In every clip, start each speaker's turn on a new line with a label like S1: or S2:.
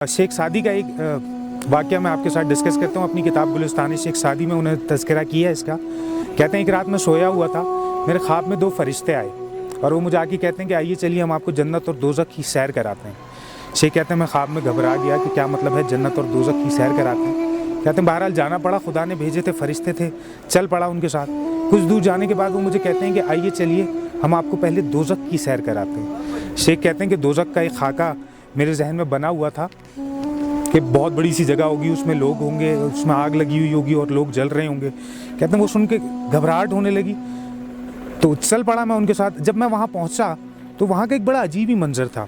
S1: शेख सादी का एक वाक़या मैं आपके साथ डिस्कस करता हूँ अपनी किताब गुलिस्तान शेख सादी में उन्हें तज़किरा किया है इसका। कहते हैं एक रात में सोया हुआ था, मेरे ख्वाब में दो फरिश्ते आए और वो मुझे आके कहते हैं कि आइए चलिए हम आपको जन्नत और दोज़ख की सैर कराते हैं। शेख कहते हैं मैं ख्वाब में घबरा गया कि क्या मतलब है जन्नत और दोज़ख की सैर कराते हैं। कहते हैं बहरहाल जाना पड़ा, खुदा ने भेजे थे, फरिश्ते थे, चल पड़ा उनके साथ। कुछ दूर जाने के बाद वो मुझे कहते हैं कि आइए चलिए हम आपको पहले दोज़ख की सैर कराते हैं। शेख कहते हैं कि दोज़ख का एक खाका मेरे जहन में बना हुआ था कि बहुत बड़ी सी जगह होगी, उसमें लोग होंगे, उसमें आग लगी हुई होगी और लोग जल रहे होंगे। कहते हैं वो सुन के घबराहट होने लगी तो चल पड़ा मैं उनके साथ। जब मैं वहाँ पहुँचा तो वहाँ का एक बड़ा अजीब ही मंजर था।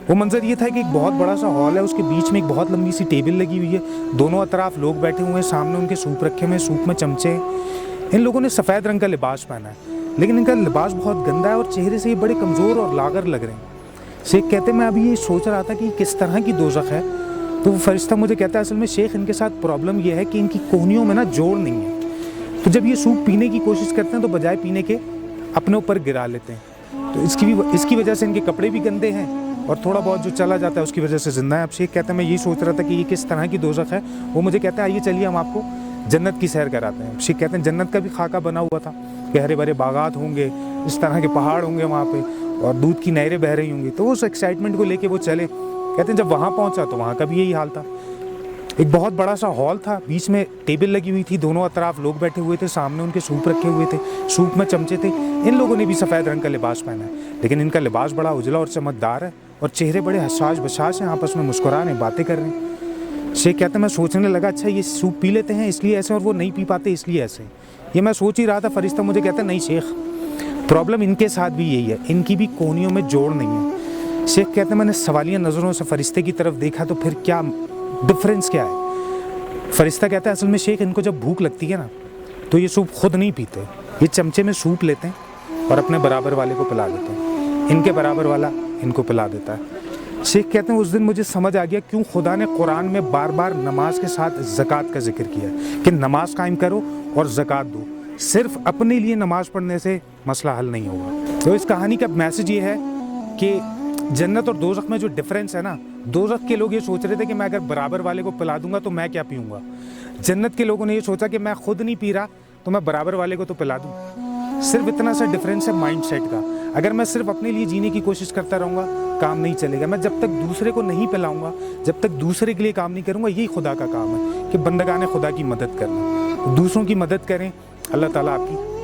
S1: वो मंजर ये था कि एक बहुत बड़ा सा हॉल है, उसके बीच में एक बहुत लंबी सी टेबल लगी हुई है, दोनों अतराफ लोग बैठे हुए हैं, सामने उनके सूप रखे हुए हैं, सूप में चमचे। इन लोगों ने सफ़ेद रंग का लिबास पहना है, लेकिन इनका लिबास बहुत गंदा है और चेहरे से ये बड़े कमज़ोर और लागर लग रहे हैं। शेख कहते हैं मैं अभी ये सोच रहा था कि किस तरह की दोज़ख है, तो वो फरिश्ता मुझे कहता है असल में शेख इनके साथ प्रॉब्लम ये है कि इनकी कोहनियों में ना जोड़ नहीं है, तो जब ये सूप पीने की कोशिश करते हैं तो बजाय पीने के अपने ऊपर गिरा लेते हैं, तो इसकी वजह से इनके कपड़े भी गंदे हैं और थोड़ा बहुत जो चला जाता है उसकी वजह से ज़िंदा है। अब शेख कहते हैं मैं यही सोच रहा था कि ये किस तरह की दोज़ख है। वो मुझे कहता है आइए चलिए हम आपको जन्नत की सैर कराते हैं। शेख कहते हैं जन्नत का भी खाका बना हुआ था कि हरे भरे बागात होंगे, इस तरह के पहाड़ होंगे वहाँ पे और दूध की नहरें बह रही होंगी। तो उस एक्साइटमेंट को लेके वो चले। कहते हैं जब वहाँ पहुँचा तो वहाँ का भी यही हाल था। एक बहुत बड़ा सा हॉल था, बीच में टेबल लगी हुई थी, दोनों अतराफ लोग बैठे हुए थे, सामने उनके सूप रखे हुए थे, सूप में चमचे थे। इन लोगों ने भी सफ़ेद रंग का लिबास पहना है, लेकिन इनका लिबास बड़ा उजला और चमकदार है और चेहरे बड़े हसास बसास हैं, आपस में मुस्कुरा रहे हैं, बातें कर रहे हैं। शेख कहते हैं मैं सोचने लगा अच्छा ये सूप पी लेते हैं इसलिए ऐसे और वो नहीं पी पाते इसलिए ऐसे। ये मैं सोच ही रहा था। फरिश्ता मुझे कहता है नहीं शेख, प्रॉब्लम इनके साथ भी यही है, इनकी भी कोहनियों में जोड़ नहीं है। शेख कहते हैं मैंने सवालिया नज़रों से फरिश्ते की तरफ देखा तो फिर क्या डिफरेंस क्या है। फरिश्ता कहता है असल में शेख इनको जब भूख लगती है ना तो ये सूप खुद नहीं पीते, ये चमचे में सूप लेते हैं और अपने बराबर वाले को पिला देते हैं, इनके बराबर वाला इनको पिला देता है। शेख कहते हैं उस दिन मुझे समझ आ गया क्यों खुदा ने कुरान में बार बार नमाज के साथ ज़कात का जिक्र किया कि नमाज कायम करो और ज़कात दो। सिर्फ अपने लिए नमाज पढ़ने से मसला हल नहीं होगा। तो इस कहानी का मैसेज ये है कि जन्नत और दोज़ख में जो डिफरेंस है ना, दोज़ख के लोग ये सोच रहे थे कि मैं अगर बराबर वाले को पिला दूंगा तो मैं क्या पीऊँगा। जन्नत के लोगों ने ये सोचा कि मैं खुद नहीं पी रहा तो मैं बराबर वाले को तो पिला दूँ। सिर्फ इतना सा डिफरेंस है माइंड सेट का। अगर मैं सिर्फ अपने लिए जीने की कोशिश करता रहूँगा काम नहीं चलेगा। मैं जब तक दूसरे को नहीं पिलाऊँगा, जब तक दूसरे के लिए काम नहीं करूँगा, यही खुदा का काम है कि बंदगाने खुदा की मदद करना। दूसरों की मदद करें, अल्लाह ताला आपकी